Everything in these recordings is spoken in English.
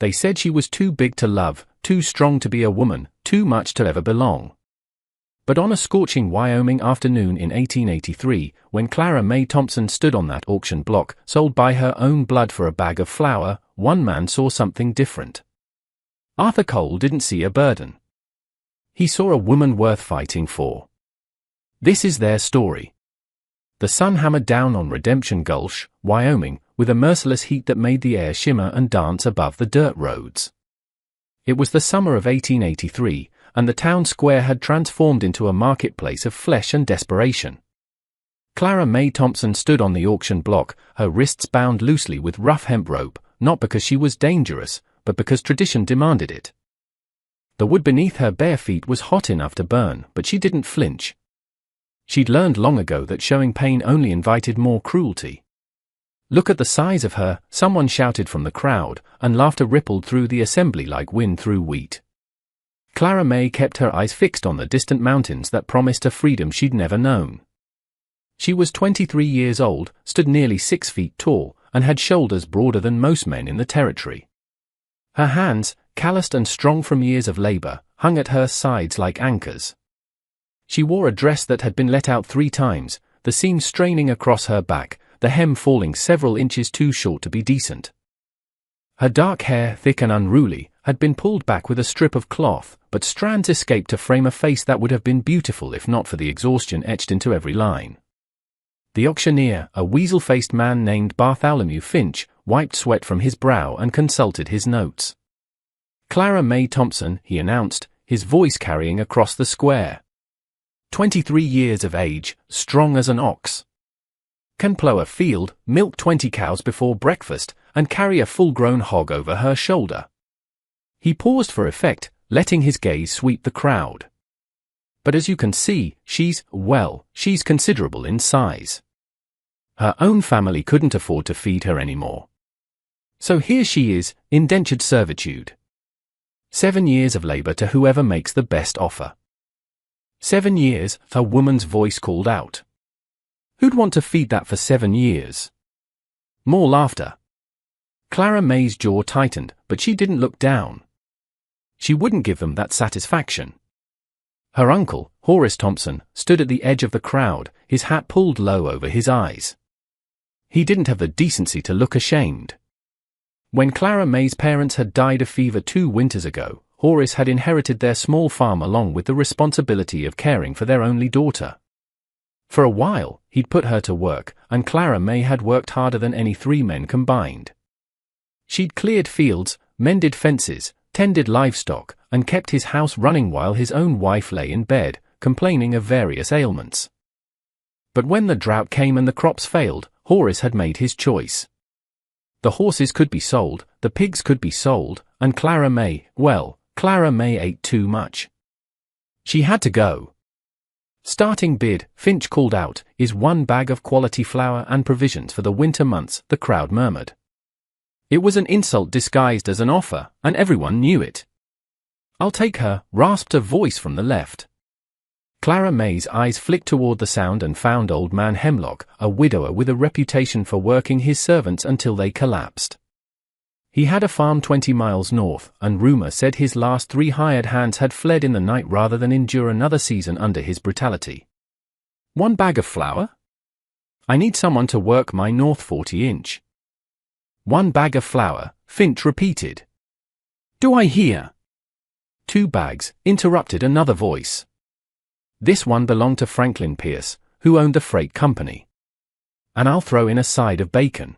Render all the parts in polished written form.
They said she was too big to love, too strong to be a woman, too much to ever belong. But on a scorching Wyoming afternoon in 1883, when Clara May Thompson stood on that auction block, sold by her own blood for a bag of flour, one man saw something different. Arthur Cole didn't see a burden. He saw a woman worth fighting for. This is their story. The sun hammered down on Redemption Gulch, Wyoming, with a merciless heat that made the air shimmer and dance above the dirt roads. It was the summer of 1883, and the town square had transformed into a marketplace of flesh and desperation. Clara May Thompson stood on the auction block, her wrists bound loosely with rough hemp rope, not because she was dangerous, but because tradition demanded it. The wood beneath her bare feet was hot enough to burn, but she didn't flinch. She'd learned long ago that showing pain only invited more cruelty. "Look at the size of her," someone shouted from the crowd, and laughter rippled through the assembly like wind through wheat. Clara May kept her eyes fixed on the distant mountains that promised a freedom she'd never known. She was 23 years old, stood nearly 6 feet tall, and had shoulders broader than most men in the territory. Her hands, calloused and strong from years of labor, hung at her sides like anchors. She wore a dress that had been let out 3 times, the seam straining across her back, the hem falling several inches too short to be decent. Her dark hair, thick and unruly, had been pulled back with a strip of cloth, but strands escaped to frame a face that would have been beautiful if not for the exhaustion etched into every line. The auctioneer, a weasel-faced man named Bartholomew Finch, wiped sweat from his brow and consulted his notes. "Clara May Thompson," he announced, his voice carrying across the square. 23 years of age, strong as an ox. Can plow a field, milk 20 cows before breakfast, and carry a full-grown hog over her shoulder. He paused for effect, letting his gaze sweep the crowd. But as you can see, she's considerable in size. Her own family couldn't afford to feed her anymore. So here she is, indentured servitude. 7 years of labor to whoever makes the best offer. 7 years, a woman's voice called out. Who'd want to feed that for 7 years? More laughter. Clara May's jaw tightened, but she didn't look down. She wouldn't give them that satisfaction. Her uncle, Horace Thompson, stood at the edge of the crowd, his hat pulled low over his eyes. He didn't have the decency to look ashamed. When Clara May's parents had died of fever 2 winters ago, Horace had inherited their small farm along with the responsibility of caring for their only daughter. For a while, he'd put her to work, and Clara May had worked harder than any 3 men combined. She'd cleared fields, mended fences, tended livestock, and kept his house running while his own wife lay in bed, complaining of various ailments. But when the drought came and the crops failed, Horace had made his choice. The horses could be sold, the pigs could be sold, and Clara May ate too much. She had to go. "Starting bid," Finch called out, "is 1 bag of quality flour and provisions for the winter months," the crowd murmured. It was an insult disguised as an offer, and everyone knew it. "I'll take her," rasped a voice from the left. Clara May's eyes flicked toward the sound and found old man Hemlock, a widower with a reputation for working his servants until they collapsed. He had a farm 20 miles north, and rumor said his last 3 hired hands had fled in the night rather than endure another season under his brutality. "1 bag of flour? I need someone to work my north 40-inch. 1 bag of flour," Finch repeated. "Do I hear?" 2 bags, interrupted another voice. This one belonged to Franklin Pierce, who owned the freight company. "And I'll throw in a side of bacon.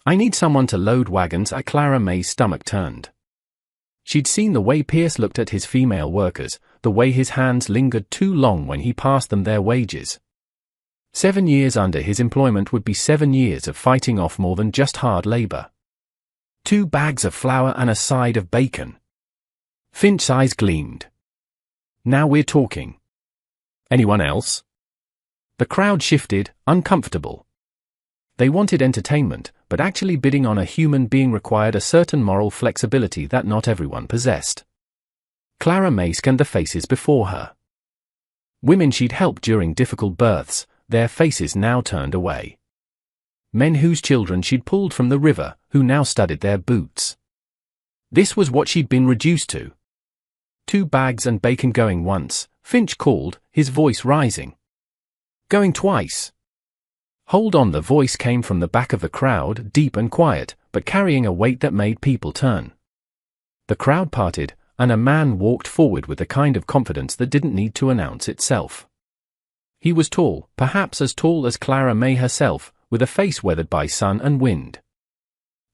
I need someone to load wagons." Clara May's stomach turned. She'd seen the way Pierce looked at his female workers, the way his hands lingered too long when he passed them their wages. 7 years under his employment would be 7 years of fighting off more than just hard labor. 2 bags of flour and a side of bacon. Finch's eyes gleamed. "Now we're talking. Anyone else?" The crowd shifted, uncomfortable. They wanted entertainment, but actually bidding on a human being required a certain moral flexibility that not everyone possessed. Clara May scanned the faces before her. Women she'd helped during difficult births, their faces now turned away. Men whose children she'd pulled from the river, who now studied their boots. This was what she'd been reduced to. 2 bags and bacon going once, Finch called, his voice rising. Going twice. Hold on, the voice came from the back of the crowd, deep and quiet, but carrying a weight that made people turn. The crowd parted, and a man walked forward with the kind of confidence that didn't need to announce itself. He was tall, perhaps as tall as Clara May herself, with a face weathered by sun and wind.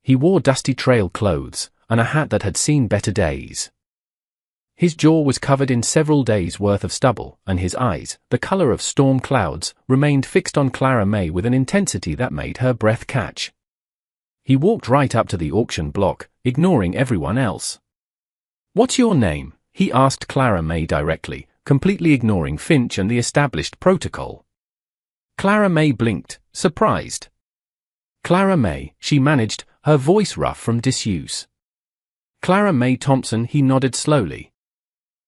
He wore dusty trail clothes, and a hat that had seen better days. His jaw was covered in several days' worth of stubble, and his eyes, the color of storm clouds, remained fixed on Clara May with an intensity that made her breath catch. He walked right up to the auction block, ignoring everyone else. "What's your name?" he asked Clara May directly, completely ignoring Finch and the established protocol. Clara May blinked, surprised. "Clara May," she managed, her voice rough from disuse. "Clara May Thompson," he nodded slowly.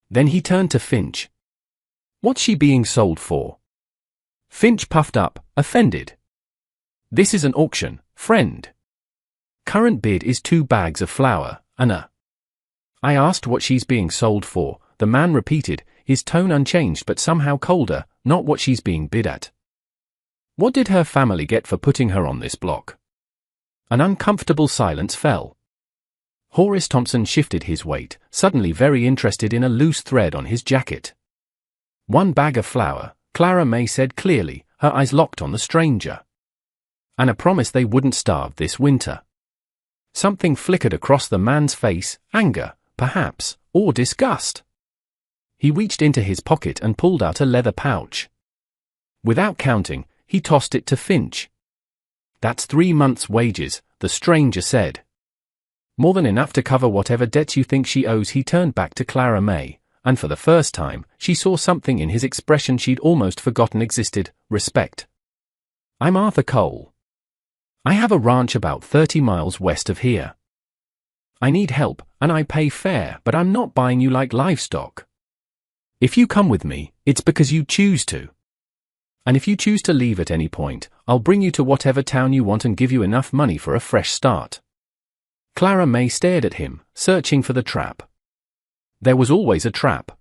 Then he turned to Finch. "What's she being sold for?" Finch puffed up, offended. "This is an auction, friend. Current bid is 2 bags of flour, and a—" "I asked what she's being sold for," the man repeated, his tone unchanged but somehow colder, "not what she's being bid at. What did her family get for putting her on this block?" An uncomfortable silence fell. Horace Thompson shifted his weight, suddenly very interested in a loose thread on his jacket. "1 bag of flour," Clara May said clearly, her eyes locked on the stranger. "And a promise they wouldn't starve this winter." Something flickered across the man's face, anger, perhaps, or disgust. He reached into his pocket and pulled out a leather pouch. Without counting, he tossed it to Finch. "That's 3 months' wages," the stranger said. "More than enough to cover whatever debts you think she owes." He turned back to Clara May, and for the first time, she saw something in his expression she'd almost forgotten existed: respect. "I'm Arthur Cole. I have a ranch about 30 miles west of here. I need help, and I pay fair, but I'm not buying you like livestock. If you come with me, it's because you choose to. And if you choose to leave at any point, I'll bring you to whatever town you want and give you enough money for a fresh start." Clara May stared at him, searching for the trap. There was always a trap.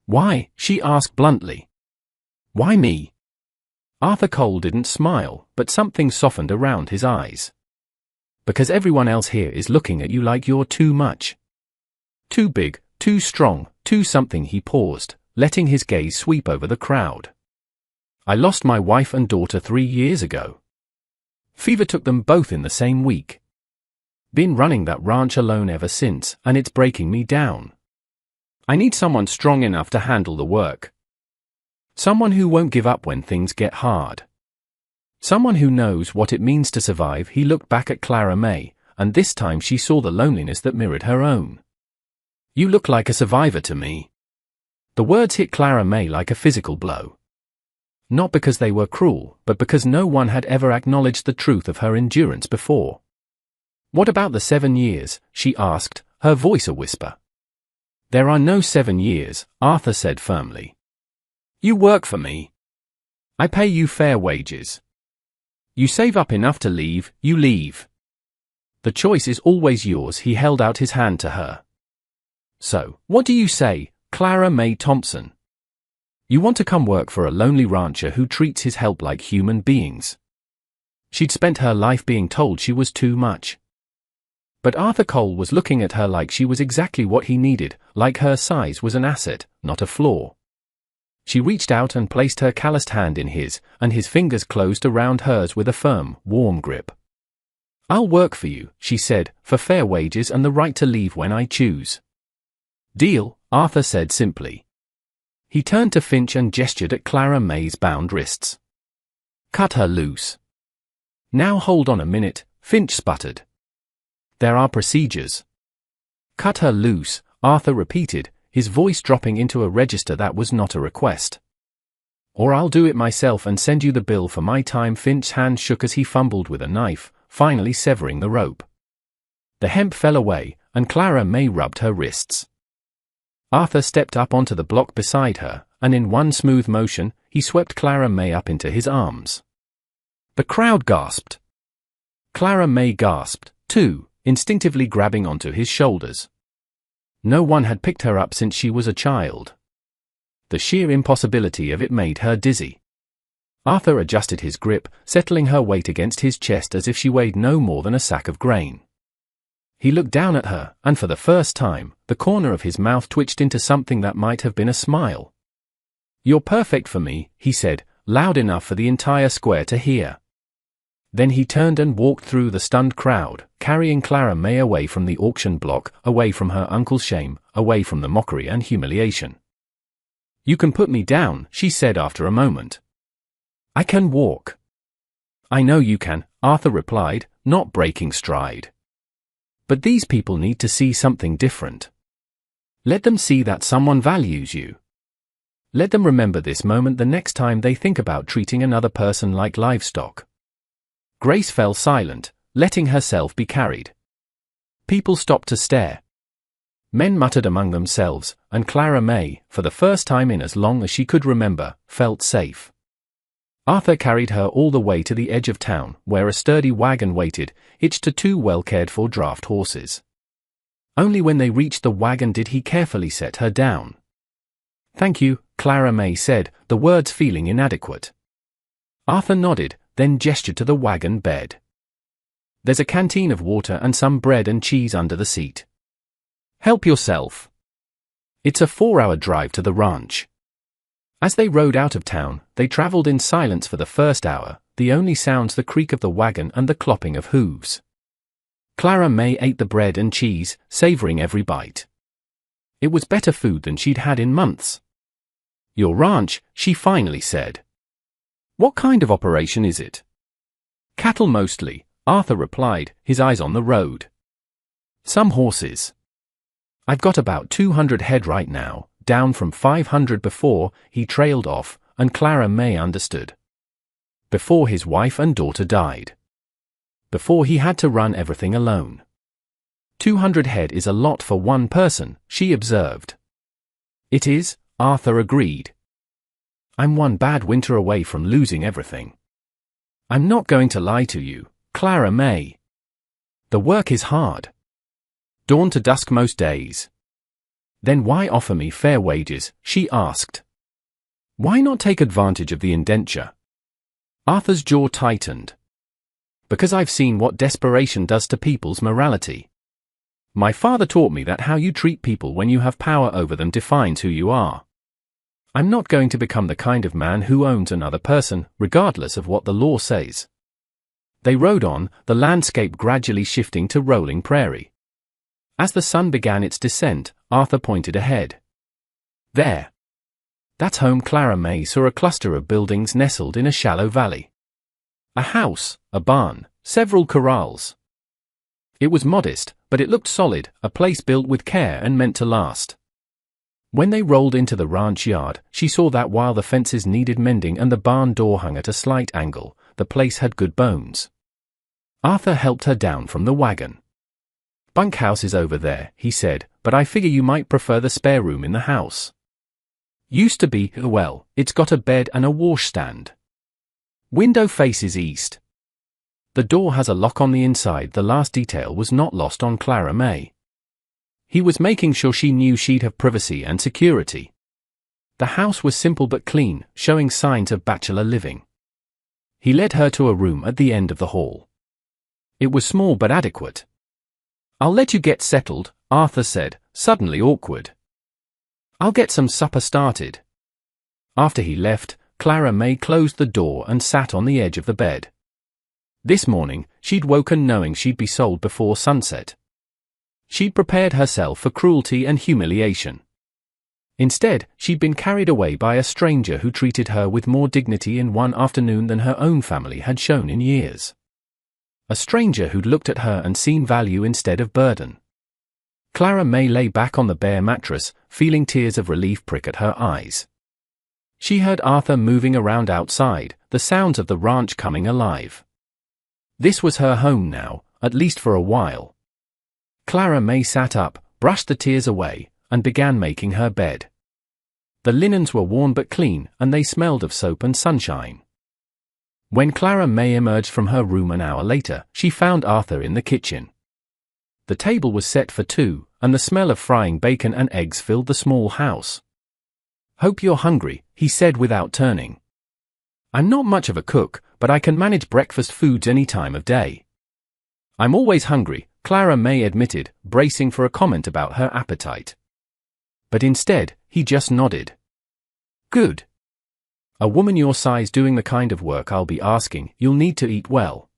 "Why?" she asked bluntly. "Why me?" Arthur Cole didn't smile, but something softened around his eyes. "Because everyone else here is looking at you like you're too much. Too big, too strong, too something." He paused, letting his gaze sweep over the crowd. "I lost my wife and daughter 3 years ago. Fever took them both in the same week. Been running that ranch alone ever since, and it's breaking me down. I need someone strong enough to handle the work. Someone who won't give up when things get hard. Someone who knows what it means to survive." He looked back at Clara May, and this time she saw the loneliness that mirrored her own. "You look like a survivor to me." The words hit Clara May like a physical blow. Not because they were cruel, but because no one had ever acknowledged the truth of her endurance before. "What about the 7 years?" she asked, her voice a whisper. "There are no 7 years," Arthur said firmly. "You work for me. I pay you fair wages. You save up enough to leave, you leave. The choice is always yours." He held out his hand to her. "So, what do you say, Clara May Thompson? You want to come work for a lonely rancher who treats his help like human beings?" She'd spent her life being told she was too much. But Arthur Cole was looking at her like she was exactly what he needed, like her size was an asset, not a flaw. She reached out and placed her calloused hand in his, and his fingers closed around hers with a firm, warm grip. "I'll work for you," she said, "for fair wages and the right to leave when I choose." "Deal," Arthur said simply. He turned to Finch and gestured at Clara May's bound wrists. "Cut her loose." "Now hold on a minute," Finch sputtered. "There are procedures." "Cut her loose," Arthur repeated, his voice dropping into a register that was not a request. "Or I'll do it myself and send you the bill for my time." Finch's hand shook as he fumbled with a knife, finally severing the rope. The hemp fell away, and Clara May rubbed her wrists. Arthur stepped up onto the block beside her, and in one smooth motion, he swept Clara May up into his arms. The crowd gasped. Clara May gasped, too, instinctively grabbing onto his shoulders. No one had picked her up since she was a child. The sheer impossibility of it made her dizzy. Arthur adjusted his grip, settling her weight against his chest as if she weighed no more than a sack of grain. He looked down at her, and for the first time, the corner of his mouth twitched into something that might have been a smile. "You're perfect for me," he said, loud enough for the entire square to hear. Then he turned and walked through the stunned crowd, carrying Clara May away from the auction block, away from her uncle's shame, away from the mockery and humiliation. "You can put me down," she said after a moment. "I can walk." "I know you can," Arthur replied, not breaking stride. "But these people need to see something different. Let them see that someone values you. Let them remember this moment the next time they think about treating another person like livestock." Grace fell silent, letting herself be carried. People stopped to stare. Men muttered among themselves, and Clara May, for the first time in as long as she could remember, felt safe. Arthur carried her all the way to the edge of town, where a sturdy wagon waited, hitched to two well-cared-for draft horses. Only when they reached the wagon did he carefully set her down. "Thank you," Clara May said, the words feeling inadequate. Arthur nodded, then gestured to the wagon bed. "There's a canteen of water and some bread and cheese under the seat. Help yourself." It's a 4-hour drive to the ranch. As they rode out of town, they traveled in silence for the first hour, the only sounds the creak of the wagon and the clopping of hooves. Clara May ate the bread and cheese, savoring every bite. It was better food than she'd had in months. "Your ranch," she finally said. "What kind of operation is it?" "Cattle mostly," Arthur replied, his eyes on the road. "Some horses. I've got about 200 head right now, down from 500 before," he trailed off, and Clara May understood. Before his wife and daughter died. Before he had to run everything alone. 200 head is a lot for one person, she observed. "It is," Arthur agreed. "I'm one bad winter away from losing everything. I'm not going to lie to you, Clara May. The work is hard. Dawn to dusk most days." "Then why offer me fair wages?" she asked. "Why not take advantage of the indenture?" Arthur's jaw tightened. "Because I've seen what desperation does to people's morality. My father taught me that how you treat people when you have power over them defines who you are. I'm not going to become the kind of man who owns another person, regardless of what the law says." They rode on, the landscape gradually shifting to rolling prairie. As the sun began its descent, Arthur pointed ahead. "There. That's home." Clara May saw a cluster of buildings nestled in a shallow valley. A house, a barn, several corrals. It was modest, but it looked solid, a place built with care and meant to last. When they rolled into the ranch yard, she saw that while the fences needed mending and the barn door hung at a slight angle, the place had good bones. Arthur helped her down from the wagon. "Bunkhouse is over there," he said, "but I figure you might prefer the spare room in the house. Used to be, well, it's got a bed and a washstand. Window faces east. The door has a lock on the inside." The last detail was not lost on Clara May. He was making sure she knew she'd have privacy and security. The house was simple but clean, showing signs of bachelor living. He led her to a room at the end of the hall. It was small but adequate. "I'll let you get settled," Arthur said, suddenly awkward. "I'll get some supper started." After he left, Clara May closed the door and sat on the edge of the bed. This morning, she'd woken knowing she'd be sold before sunset. She'd prepared herself for cruelty and humiliation. Instead, she'd been carried away by a stranger who treated her with more dignity in one afternoon than her own family had shown in years. A stranger who'd looked at her and seen value instead of burden. Clara May lay back on the bare mattress, feeling tears of relief prick at her eyes. She heard Arthur moving around outside, the sounds of the ranch coming alive. This was her home now, at least for a while. Clara May sat up, brushed the tears away, and began making her bed. The linens were worn but clean, and they smelled of soap and sunshine. When Clara May emerged from her room an hour later, she found Arthur in the kitchen. The table was set for two, and the smell of frying bacon and eggs filled the small house. "Hope you're hungry," he said without turning. "I'm not much of a cook, but I can manage breakfast foods any time of day." "I'm always hungry," Clara May admitted, bracing for a comment about her appetite. But instead, he just nodded. "Good. A woman your size doing the kind of work I'll be asking, you'll need to eat well.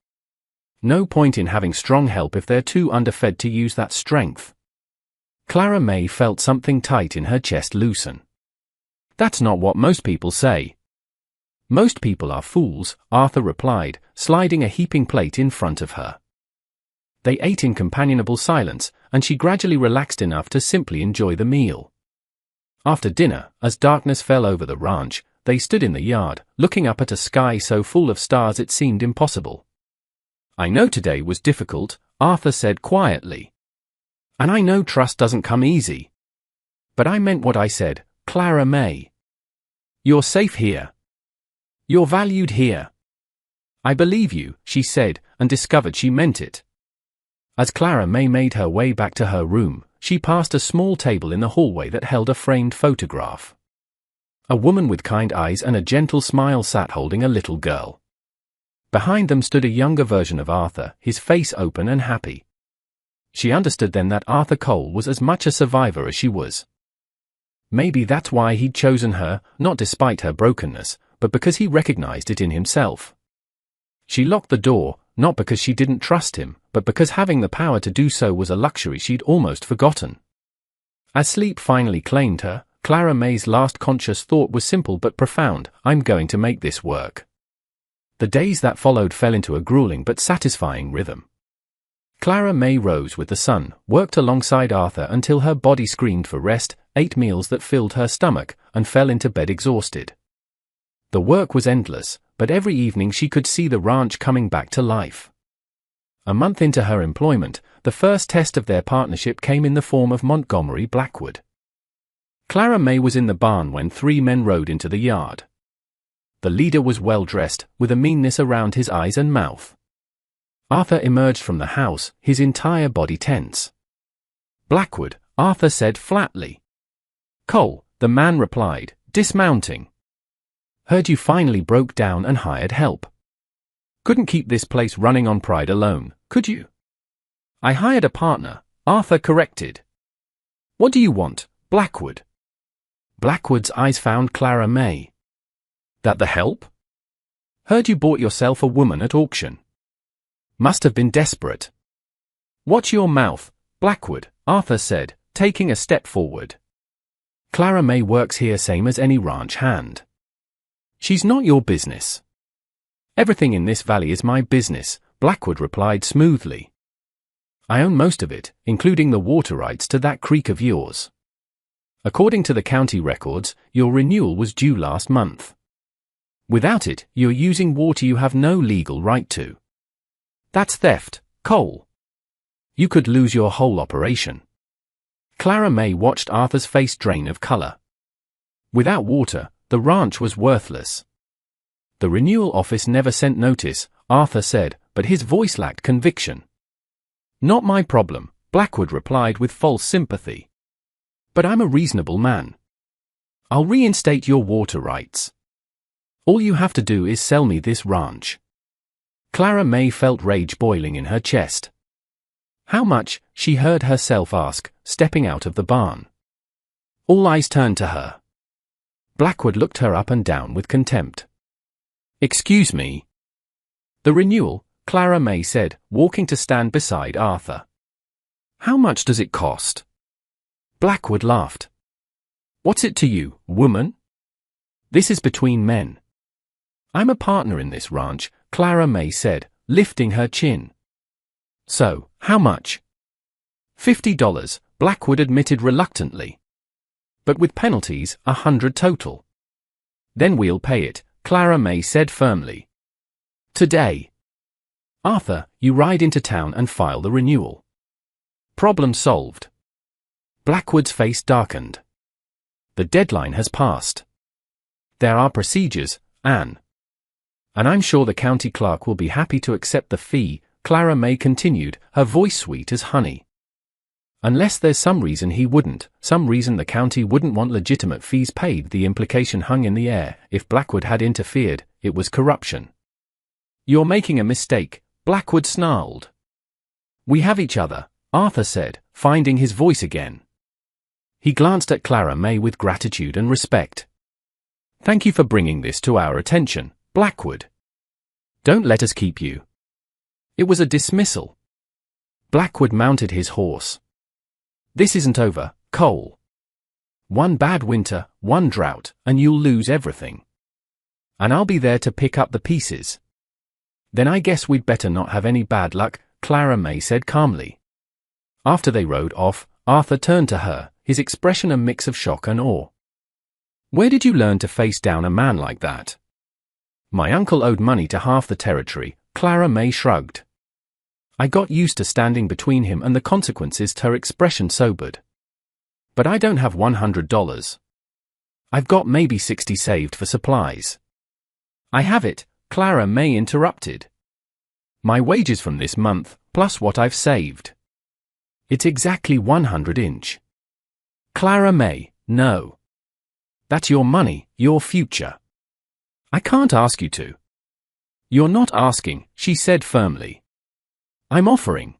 No point in having strong help if they're too underfed to use that strength." Clara May felt something tight in her chest loosen. "That's not what most people say." "Most people are fools," Arthur replied, sliding a heaping plate in front of her. They ate in companionable silence, and she gradually relaxed enough to simply enjoy the meal. After dinner, as darkness fell over the ranch, they stood in the yard, looking up at a sky so full of stars it seemed impossible. "I know today was difficult," Arthur said quietly. "And I know trust doesn't come easy. But I meant what I said, Clara May. You're safe here. You're valued here. I believe you," she said, and discovered she meant it. As Clara May made her way back to her room, she passed a small table in the hallway that held a framed photograph. A woman with kind eyes and a gentle smile sat holding a little girl. Behind them stood a younger version of Arthur, his face open and happy. She understood then that Arthur Cole was as much a survivor as she was. Maybe that's why he'd chosen her, not despite her brokenness, but because he recognized it in himself. She locked the door, not because she didn't trust him, but because having the power to do so was a luxury she'd almost forgotten. As sleep finally claimed her, Clara May's last conscious thought was simple but profound: "I'm going to make this work." The days that followed fell into a grueling but satisfying rhythm. Clara May rose with the sun, worked alongside Arthur until her body screamed for rest, ate meals that filled her stomach, and fell into bed exhausted. The work was endless, but every evening she could see the ranch coming back to life. A month into her employment, the first test of their partnership came in the form of Montgomery Blackwood. Clara May was in the barn when three men rode into the yard. The leader was well-dressed, with a meanness around his eyes and mouth. Arthur emerged from the house, his entire body tense. "Blackwood," Arthur said flatly. "Cole," the man replied, dismounting. "Heard you finally broke down and hired help. Couldn't keep this place running on pride alone, could you?" "I hired a partner," Arthur corrected. "What do you want, Blackwood?" Blackwood's eyes found Clara May. "That the help? Heard you bought yourself a woman at auction. Must have been desperate." "Watch your mouth, Blackwood," Arthur said, taking a step forward. "Clara May works here same as any ranch hand. She's not your business." "Everything in this valley is my business," Blackwood replied smoothly. "I own most of it, including the water rights to that creek of yours. According to the county records, your renewal was due last month. Without it, you're using water you have no legal right to. That's theft, Cole. You could lose your whole operation." Clara May watched Arthur's face drain of color. Without water, the ranch was worthless. "The renewal office never sent notice," Arthur said, but his voice lacked conviction. "Not my problem," Blackwood replied with false sympathy. "But I'm a reasonable man. I'll reinstate your water rights. All you have to do is sell me this ranch." Clara May felt rage boiling in her chest. "How much?" she heard herself ask, stepping out of the barn. All eyes turned to her. Blackwood looked her up and down with contempt. "Excuse me." "The renewal," Clara May said, walking to stand beside Arthur. "How much does it cost?" Blackwood laughed. "What's it to you, woman? This is between men." "I'm a partner in this ranch," Clara May said, lifting her chin. "So, how much?" $50, Blackwood admitted reluctantly. "But with penalties, 100 total." "Then we'll pay it," Clara May said firmly. "Today." "Arthur, you ride into town and file the renewal." "Problem solved." Blackwood's face darkened. "The deadline has passed. There are procedures, Anne. And I'm sure the county clerk will be happy to accept the fee," Clara May continued, her voice sweet as honey. Unless there's some reason he wouldn't, some reason the county wouldn't want legitimate fees paid. The implication hung in the air. If Blackwood had interfered, it was corruption. You're making a mistake, Blackwood snarled. We have each other, Arthur said, finding his voice again. He glanced at Clara May with gratitude and respect. Thank you for bringing this to our attention, Blackwood. Don't let us keep you. It was a dismissal. Blackwood mounted his horse. This isn't over, Cole. One bad winter, one drought, and you'll lose everything. And I'll be there to pick up the pieces. Then I guess we'd better not have any bad luck, Clara May said calmly. After they rode off, Arthur turned to her, his expression a mix of shock and awe. Where did you learn to face down a man like that? My uncle owed money to half the territory, Clara May shrugged. I got used to standing between him and the consequences. Her expression sobered. But I don't have $100. I've got maybe 60 saved for supplies. I have it, Clara May interrupted. My wages from this month, plus what I've saved. It's exactly 100 inch. Clara May, no. That's your money, your future. I can't ask you to. You're not asking, she said firmly. I'm offering.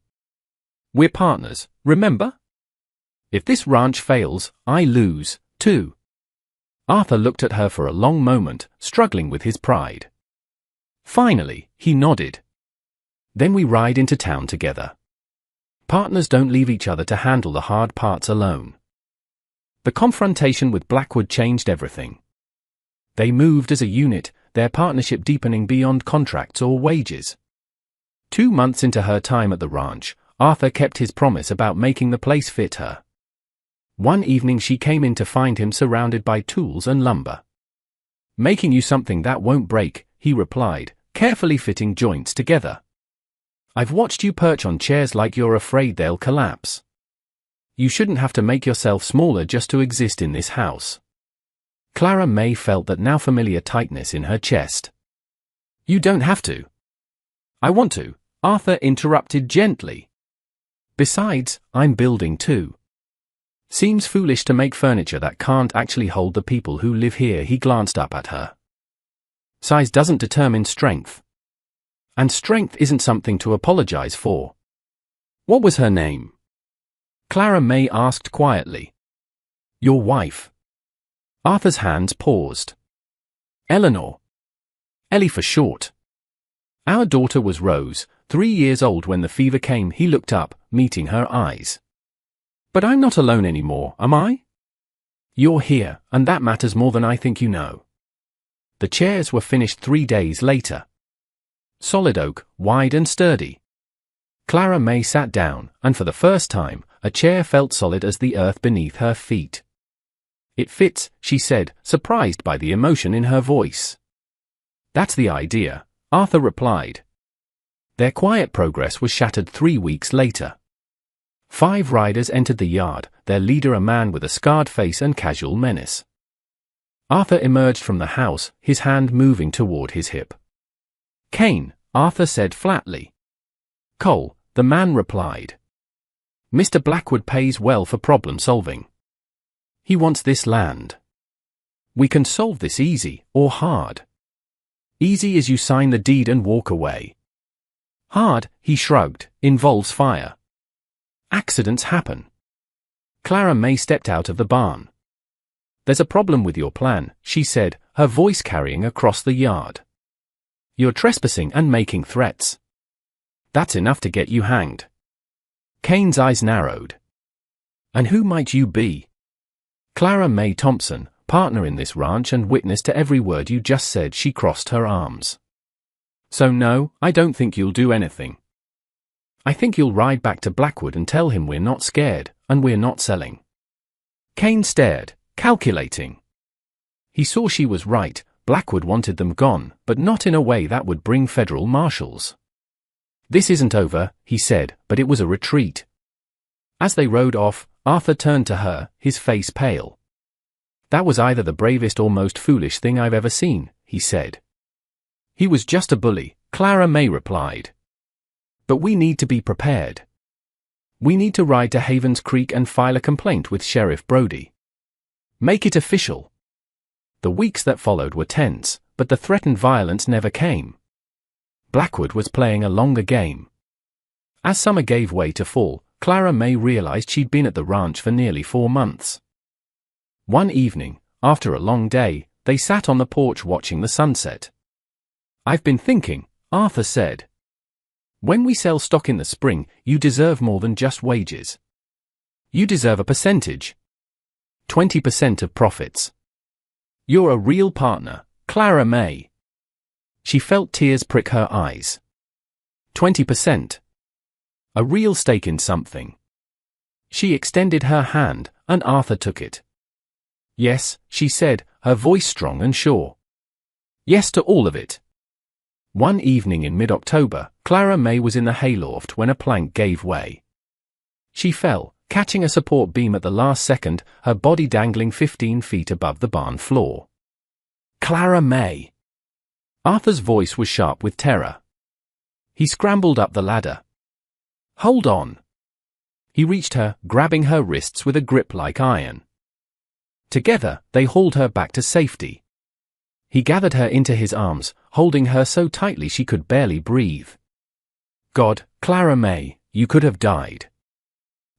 We're partners, remember? If this ranch fails, I lose, too. Arthur looked at her for a long moment, struggling with his pride. Finally, he nodded. Then we ride into town together. Partners don't leave each other to handle the hard parts alone. The confrontation with Blackwood changed everything. They moved as a unit, their partnership deepening beyond contracts or wages. 2 months into her time at the ranch, Arthur kept his promise about making the place fit her. One evening she came in to find him surrounded by tools and lumber. Making you something that won't break, he replied, carefully fitting joints together. I've watched you perch on chairs like you're afraid they'll collapse. You shouldn't have to make yourself smaller just to exist in this house. Clara May felt that now familiar tightness in her chest. You don't have to. I want to, Arthur interrupted gently. Besides, I'm building too. Seems foolish to make furniture that can't actually hold the people who live here. He glanced up at her. Size doesn't determine strength. And strength isn't something to apologize for. What was her name? Clara May asked quietly. Your wife. Arthur's hands paused. Eleanor. Ellie for short. Our daughter was Rose, 3 years old when the fever came. He looked up, meeting her eyes. But I'm not alone anymore, am I? You're here, and that matters more than I think you know. The chairs were finished 3 days later. Solid oak, wide and sturdy. Clara May sat down, and for the first time, a chair felt solid as the earth beneath her feet. It fits, she said, surprised by the emotion in her voice. That's the idea, Arthur replied. Their quiet progress was shattered 3 weeks later. 5 riders entered the yard, their leader a man with a scarred face and casual menace. Arthur emerged from the house, his hand moving toward his hip. Kane, Arthur said flatly. Cole, the man replied. Mr. Blackwood pays well for problem solving. He wants this land. We can solve this easy, or hard. Easy is you sign the deed and walk away. Hard, he shrugged, involves fire. Accidents happen. Clara May stepped out of the barn. There's a problem with your plan, she said, her voice carrying across the yard. You're trespassing and making threats. That's enough to get you hanged. Kane's eyes narrowed. And who might you be? Clara May Thompson, partner in this ranch and witness to every word you just said. She crossed her arms. So no, I don't think you'll do anything. I think you'll ride back to Blackwood and tell him we're not scared, and we're not selling. Kane stared, calculating. He saw she was right. Blackwood wanted them gone, but not in a way that would bring federal marshals. This isn't over, he said, but it was a retreat. As they rode off, Arthur turned to her, his face pale. That was either the bravest or most foolish thing I've ever seen, he said. He was just a bully, Clara May replied. But we need to be prepared. We need to ride to Havens Creek and file a complaint with Sheriff Brody. Make it official. The weeks that followed were tense, but the threatened violence never came. Blackwood was playing a longer game. As summer gave way to fall, Clara May realized she'd been at the ranch for nearly 4 months. One evening, after a long day, they sat on the porch watching the sunset. "I've been thinking," Arthur said. "When we sell stock in the spring, you deserve more than just wages. You deserve a percentage. 20% of profits. You're a real partner, Clara May." She felt tears prick her eyes. 20%. A real stake in something. She extended her hand, and Arthur took it. "Yes," she said, her voice strong and sure. "Yes to all of it." One evening in mid-October, Clara May was in the hayloft when a plank gave way. She fell, catching a support beam at the last second, her body dangling 15 feet above the barn floor. "Clara May!" Arthur's voice was sharp with terror. He scrambled up the ladder. "Hold on." He reached her, grabbing her wrists with a grip like iron. Together, they hauled her back to safety. He gathered her into his arms, holding her so tightly she could barely breathe. "God, Clara May, you could have died."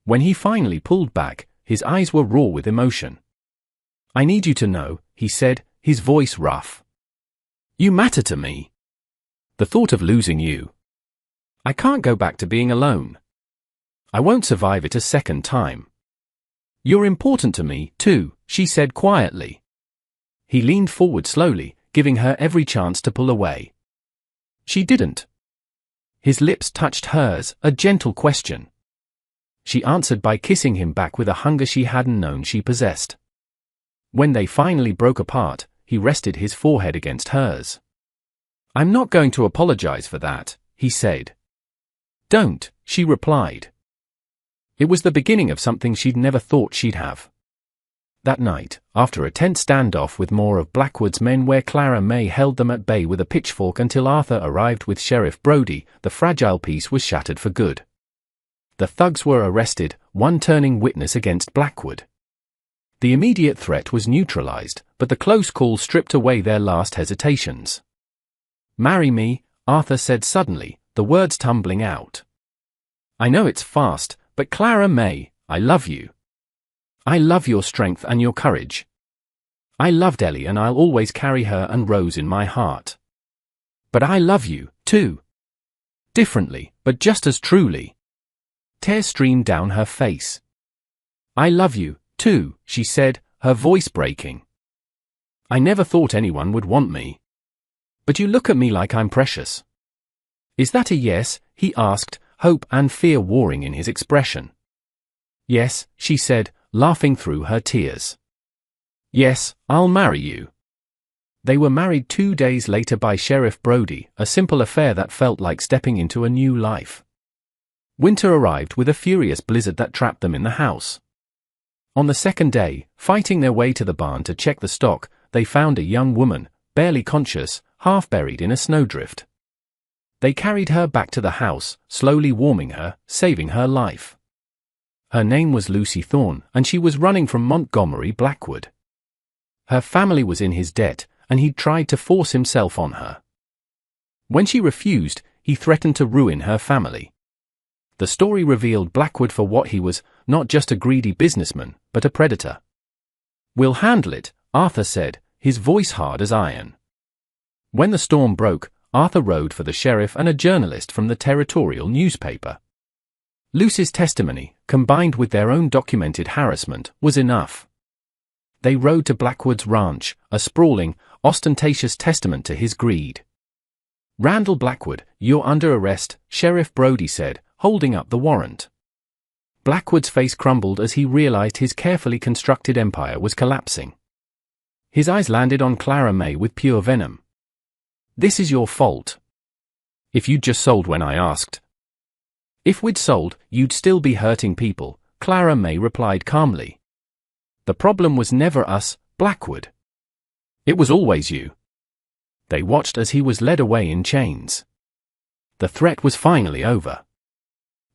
When he finally pulled back, his eyes were raw with emotion. "I need you to know," he said, his voice rough. "You matter to me. The thought of losing you. I can't go back to being alone. I won't survive it a second time. You're important to me, too," she said quietly. He leaned forward slowly, giving her every chance to pull away. She didn't. His lips touched hers, a gentle question. She answered by kissing him back with a hunger she hadn't known she possessed. When they finally broke apart, he rested his forehead against hers. "I'm not going to apologize for that," he said. "Don't," she replied. It was the beginning of something she'd never thought she'd have. That night, after a tense standoff with more of Blackwood's men where Clara May held them at bay with a pitchfork until Arthur arrived with Sheriff Brody, the fragile peace was shattered for good. The thugs were arrested, one turning witness against Blackwood. The immediate threat was neutralized, but the close call stripped away their last hesitations. "Marry me," Arthur said suddenly, the words tumbling out. "I know it's fast, but Clara May, I love you. I love your strength and your courage. I loved Ellie and I'll always carry her and Rose in my heart. But I love you, too. Differently, but just as truly." Tears streamed down her face. "I love you, too," she said, her voice breaking. "I never thought anyone would want me. But you look at me like I'm precious." "Is that a yes?" he asked, hope and fear warring in his expression. "Yes," she said, laughing through her tears. "Yes, I'll marry you." They were married 2 days later by Sheriff Brody, a simple affair that felt like stepping into a new life. Winter arrived with a furious blizzard that trapped them in the house. On the second day, fighting their way to the barn to check the stock, they found a young woman, barely conscious, half buried in a snowdrift. They carried her back to the house, slowly warming her, saving her life. Her name was Lucy Thorne, and she was running from Montgomery Blackwood. Her family was in his debt, and he'd tried to force himself on her. When she refused, he threatened to ruin her family. The story revealed Blackwood for what he was, not just a greedy businessman, but a predator. "We'll handle it," Arthur said, his voice hard as iron. When the storm broke, Arthur rode for the sheriff and a journalist from the territorial newspaper. Lucy's testimony, combined with their own documented harassment, was enough. They rode to Blackwood's ranch, a sprawling, ostentatious testament to his greed. "Randall Blackwood, you're under arrest," Sheriff Brody said, holding up the warrant. Blackwood's face crumbled as he realized his carefully constructed empire was collapsing. His eyes landed on Clara May with pure venom. "This is your fault. If you'd just sold when I asked." "If we'd sold, you'd still be hurting people," Clara May replied calmly. "The problem was never us, Blackwood. It was always you." They watched as he was led away in chains. The threat was finally over.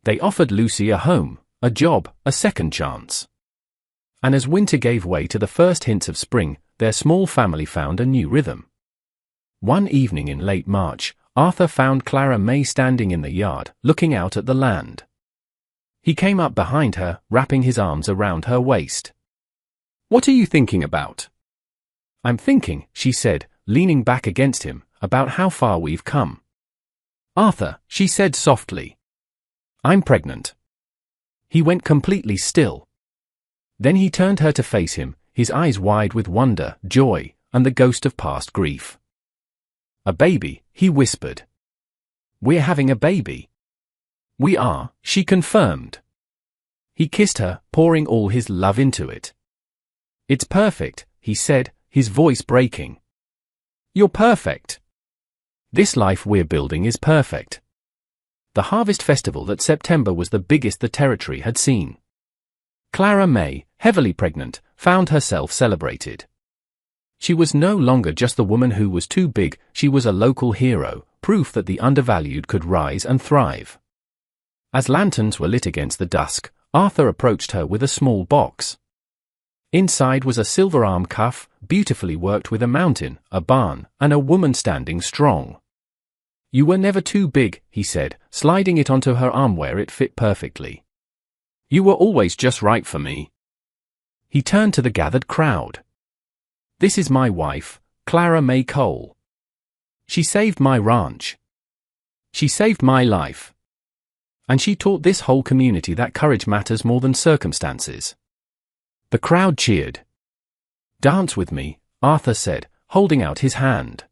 They offered Lucy a home, a job, a second chance. And as winter gave way to the first hints of spring, their small family found a new rhythm. One evening in late March, Arthur found Clara May standing in the yard, looking out at the land. He came up behind her, wrapping his arms around her waist. "What are you thinking about?" "I'm thinking," she said, leaning back against him, "about how far we've come." "Arthur," she said softly, "I'm pregnant." He went completely still. Then he turned her to face him, his eyes wide with wonder, joy, and the ghost of past grief. "A baby," he whispered. "We're having a baby." "We are," she confirmed. He kissed her, pouring all his love into it. "It's perfect," he said, his voice breaking. "You're perfect. This life we're building is perfect." The harvest festival that September was the biggest the territory had seen. Clara May, heavily pregnant, found herself celebrated. She was no longer just the woman who was too big, she was a local hero, proof that the undervalued could rise and thrive. As lanterns were lit against the dusk, Arthur approached her with a small box. Inside was a silver arm cuff, beautifully worked with a mountain, a barn, and a woman standing strong. "You were never too big," he said, sliding it onto her arm where it fit perfectly. "You were always just right for me." He turned to the gathered crowd. "This is my wife, Clara May Cole. She saved my ranch. She saved my life. And she taught this whole community that courage matters more than circumstances." The crowd cheered. "Dance with me," Arthur said, holding out his hand.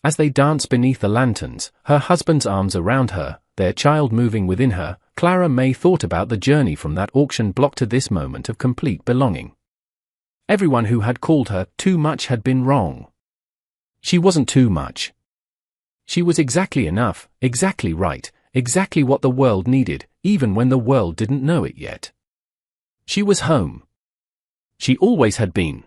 As they danced beneath the lanterns, her husband's arms around her, their child moving within her, Clara May thought about the journey from that auction block to this moment of complete belonging. Everyone who had called her too much had been wrong. She wasn't too much. She was exactly enough, exactly right, exactly what the world needed, even when the world didn't know it yet. She was home. She always had been.